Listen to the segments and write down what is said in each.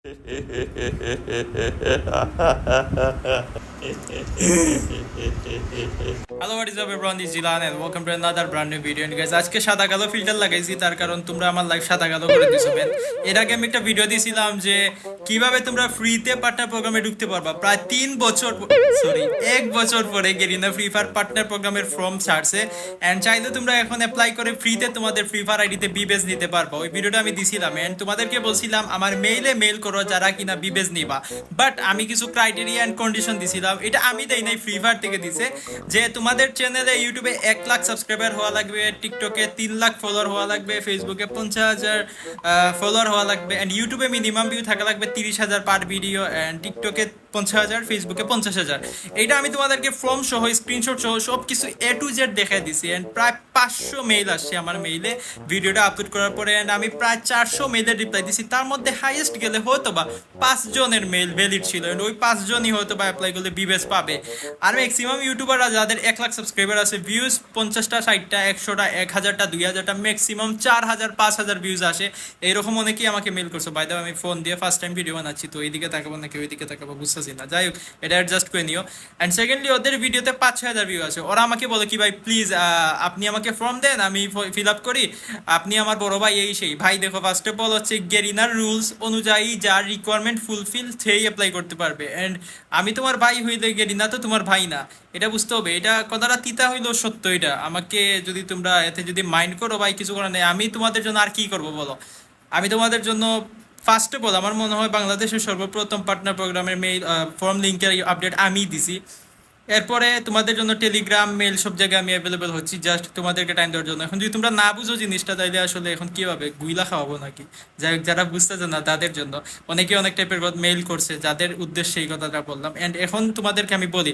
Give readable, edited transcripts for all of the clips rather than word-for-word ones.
Hello, what is up everyone, this is Jilan and welcome to another brand new video. And guys, আজকে সাদা কালো filter লাগাইছি তার কারণ তোমরা আমার লাইফ সাদা কালো করে দিছো man। এর আগে আমি একটা ভিডিও দিয়েছিলাম যে কিভাবে তোমরা ফ্রিতে পার্টনার প্রোগ্রামে ঢুকতে পারবা। প্রায় 1 বছর পরে গেরিনা ফ্রি ফায়ার পার্টনার প্রোগ্রামের ফর্ম ছাড়ছে এন্ড চাইলে তোমরা এখন অ্যাপ্লাই করে ফ্রিতে তোমাদের ফ্রি ফায়ার আইডিতে বিবেজ নিতে পারবা। ওই ভিডিওটা আমি দিছিলাম এন্ড তোমাদেরকে বলছিলাম আমার মেইল করো যারা কিনা বিবেজ নিবা। বাট আমি কিছু ক্রাইটেরিয়া এন্ড কন্ডিশন দিছিলাম, এটা আমি দেই নাই, ফ্রি ফায়ার থেকে দিছে, যে তোমাদের চ্যানেলে ইউটিউবে 1 লাখ সাবস্ক্রাইবার হওয়া লাগবে, টিকটকে 3 লাখ ফলোয়ার হওয়া লাগবে, ফেসবুকে 50,000 ফলোয়ার হওয়া লাগবে এন্ড ইউটিউবে মিনিমাম ভিউ থাকা লাগবে 30,000 পার ভিডিও এন্ড টিকটকে 50,000, ফেসবুকে 50,000। এটা আমি তোমাদেরকে ফর্ম সহ স্ক্রিনশট সহ সব কিছু A to Z দেখাই দিছি এন্ড প্রায় 500 মেইল আসছে আমার মেইলে ভিডিওটা আপলোড করার পরে এন্ড আমি প্রায় 400 মেইলের রিপ্লাই দিছি। তার মধ্যে হাইয়েস্ট গেলে হয়তো বা 5 জনের মেইল ভ্যালিড ছিল এন্ড ওই 5 জনই হয়তো বা অ্যাপ্লাই করলে বিবেস পাবে। আর ম্যাক্সিমাম ইউটিউবাররা যাদের 1 লাখ সাবস্ক্রাইবার আছে, ভিউজ 50টা 60টা 100টা 1000টা 2000টা ম্যাক্সিমাম 4000 5000 ভিউজ আসে। এইরকম অনেকেই আমাকে মেইল করছে। বাই দ্য আমি ফোন দিয়ে ফার্স্ট টাইম ভিডিও বানাচ্ছি, তো এইদিকে তাকাবো নাকি ওইদিকে তাকাবো বুঝতেছি না। যাই হোক, এটা অ্যাডজাস্ট করে নিও। অ্যান্ড সেকেন্ডলি ওদের ভিডিওতে 5-6 হাজার ভিউ আছে। ওরা আমাকে বলে কি ভাই প্লিজ আপনি আমাকে ফর্ম দেন, আমি ফিল আপ করি, আপনি আমার বড় ভাই এই সেই। ভাই দেখো, ফার্স্ট অফ অল হচ্ছে গেরিনার রুলস অনুযায়ী যার রিকোয়ারমেন্ট ফুলফিল সেই অ্যাপ্লাই করতে পারবে। অ্যান্ড আমি তোমার ভাই হইলে গেরিনা তো তোমার ভাই না, এটা বুঝতে হবে। এটা কথাটা তিতা হইলেও সত্য। এটা আমাকে যদি তোমরা এতে যদি মাইন্ড করো ভাই, কিছু করার নেই। আমি তোমাদের জন্য আর কি করবো বলো? আমি তোমাদের জন্য ফার্স্ট অফ অল আমার মনে হয় বাংলাদেশের সর্বপ্রথম পার্টনার প্রোগ্রামের মেইল ফর্ম লিঙ্কের আপডেট আমি দিছি। এরপরে তোমাদের জন্য টেলিগ্রাম মেল সব জায়গায় আমি অ্যাভেলেবেল হচ্ছি, জাস্ট তোমাদেরকে টাইম দেওয়ার জন্য। এখন যদি তোমরা না বুঝো জিনিসটা, তাইলে আসলে এখন কীভাবে গুইলা খাওয়াবো নাকি? যাই হোক, যারা বুঝতেছে না তাদের জন্য অনেকে অনেক টাইপের মেইল করছে, যাদের উদ্দেশ্যে এই কথাটা বললাম। অ্যান্ড এখন তোমাদেরকে আমি বলি,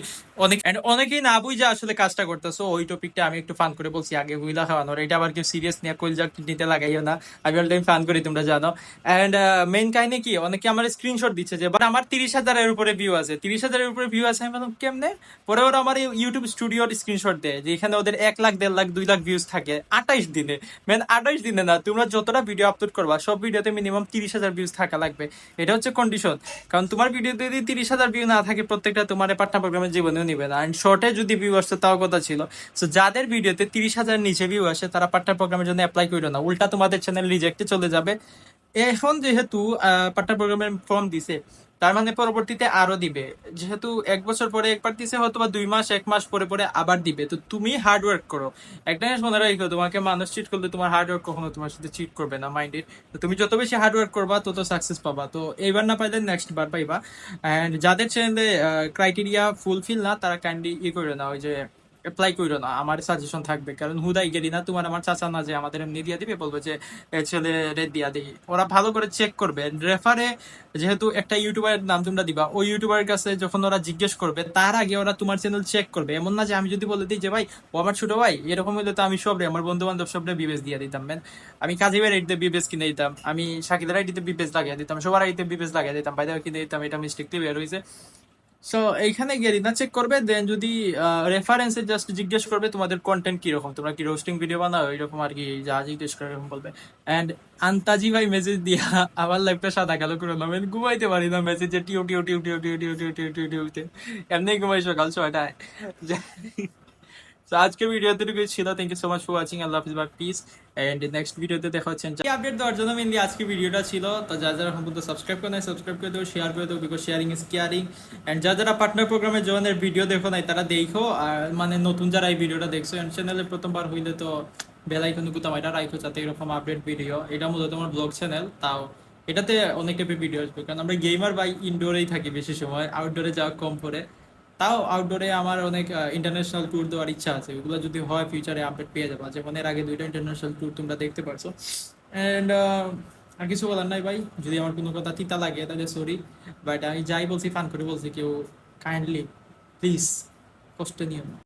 অনেকেই না বুঝে আসলে কাজটা করতেছো। ওই টপিকটা আমি একটু ফান করে বলছি আগে, গুইলা খাওয়ানোর। এটা আবার কেউ সিরিয়াস নিয়ে কইল যাক নিতে লাগাইও না, আমি অল টাইম ফান করি, তোমরা জানো। অ্যান্ড মেইন কাহিনী কি, অনেকে আমার স্ক্রিনশট দিচ্ছে যে বাট আমার 30,000-এর উপরে ভিউ আছে, 30,000-এর উপরে ভিউ আছে। আমি বললাম কেমনে? পরে ওরা আমার ইউটিউব স্টুডিওর স্ক্রিনশট দেয় যে এখানে ওদের 1 লাখ 1.5 লাখ 2 লাখ ভিউজ থাকে 28 দিনে। 28 দিনে না, তোমরা যতটা ভিডিও আপলোড করবা সব ভিডিওতে মিনিমাম 30,000 ভিউজ থাকা লাগবে। এটা হচ্ছে কন্ডিশন। কারণ তোমার ভিডিওতে যদি 30,000 ভিউ না থাকে, প্রত্যেকটা তোমার পার্টনার প্রোগ্রামের জীবনেও নিবে না। অ্যান্ড শর্টে যদি ভিউ আসছে তাও কথা ছিল। সো যাদের ভিডিওতে 30,000 নিচে ভিউ আসে তারা পার্টনার প্রোগ্রামের জন্য অ্যাপ্লাই করো না, উল্টা তোমাদের চ্যানেল রিজেক্টে চলে যাবে। এখন যেহেতু পার্টনার প্রোগ্রামের ফর্ম দিছে, তার মানে পরবর্তীতে আরো দিবে। যেহেতু 1 বছর পরে একবার দিছে, হয়তো বা 2 মাস 1 মাস পরে পরে আবার দিবে। তো তুমি হার্ড ওয়ার্ক করো। একটা জিনিস মনে রাখো, তোমাকে মানুষ চিট করলে তোমার হার্ড ওয়ার্ক কখনো তোমার সাথে চিট করবে না, মাইন্ডেড। তো তুমি যত বেশি হার্ড ওয়ার্ক করবা তত সাকসেস পাবা। তো এইবার না পাইলে নেক্সট বার পাইবা। অ্যান্ড যাদের চ্যানেলে ক্রাইটেরিয়া ফুলফিল না, তারা কাইন্ডলি করে না, ওই যে অ্যাপ্লাই করো না, আমার সাজেশন থাকবে। কারণ হুদাই গেলি না, তোমার আমার চাচা না যে আমাদের এমনি দিয়ে দিবে, বলবে যে ছেলে রেড দিয়া দিই। ওরা ভালো করে চেক করবে। রেফারে যেহেতু একটা ইউটিউবারের নাম তোমরা দিবা, ওই ইউটিউবারের কাছে যখন ওরা জিজ্ঞেস করবে তার আগে ওরা তোমার চ্যানেল চেক করবে। এমন না যে আমি যদি বলে দিই যে ভাই ও আমার ছোট ভাই, এরকম হলে তো আমি সবরে আমার বন্ধু বান্ধব সবরে বিবেচ দিয়ে দিতাম। আমি কাজিবের আইডিতে বিবেচ কিনে দিতাম, আমি শাকিলের আইডিতে বিবেচ লাগিয়ে দিতাম, সবার আইডিতে বিবেচ লাগিয়ে দিতাম, বাইরে কিনে দিতাম। এটা মিস্টেকলি বের হয়েছে। সো এইখানে গেরিনা চেক করবে, দেন যদি রেফারেন্সে জাস্ট জিজ্ঞেস করবে তোমাদের কন্টেন্ট কিরকম, তোমরা কি রোস্টিং ভিডিও বানাও, এরকম আর কি যা জিজ্ঞেস করে এরকম বলবে। অ্যান্ড আন্তাজি ভাই মেসেজ দিয়া আমার লাইফটা সাদা কালো করে নাম, ঘুমাইতে পারি না মেসেজে টিউ টিউ টিউ টিউ টিউ টিউ টিউ টিউ টিউ টিউতে, এমনি ঘুমাই সকাল 6টায়। তো আজকের ভিডিওতে ছিল। Thank you so much for watching. আল্লাহ হাফিজ, বাই, পিস। এন্ড নেক্সট ভিডিওতে দেখা হচ্ছে। আপডেট দেওয়ার জন্য মেনলি আজকে ভিডিওটা ছিল। তো যারা এখন পর্যন্ত সাবস্ক্রাইব করে নাই, সাবস্ক্রাইব করে দেবো, শেয়ার করে দেবো, because sharing is caring. And যারা পার্টনার প্রোগ্রামে জয়েনের ভিডিও দেখো নাই তারা দেখো। আর মানে নতুন যারা এই ভিডিওটা দেখছো এন্ড চ্যানেলে প্রথমবার হইলে তো বেল আইকনে কুতাম এটা রাখো, যাতে এরকম আপডেট ভিডিও। এটা মূলত আমার ব্লগ চ্যানেল, তাও এটাতে অনেক টাইপের ভিডিও আসবে। কারণ আমরা গেমার বাই ইনডোরেই থাকি বেশি সময়, আউটডোরে যাওয়া কম করে। তাও আউটডোরে আমার অনেক ইন্টারন্যাশনাল ট্যুর দেওয়ার ইচ্ছা আছে। ওগুলো যদি হয় ফিউচারে আপডেট পেয়ে যাবো। যেমন এর আগে 2টা ইন্টারন্যাশনাল ট্যুর তোমরা দেখতে পারছো। অ্যান্ড আর কিছু বলার নাই ভাই, যদি আমার কোনো কথা তিতা লাগে তাহলে সরি। বাট আমি যাই বলছি ফান করে বলছি, কেউ কাইন্ডলি প্লিজ কষ্ট নিও না।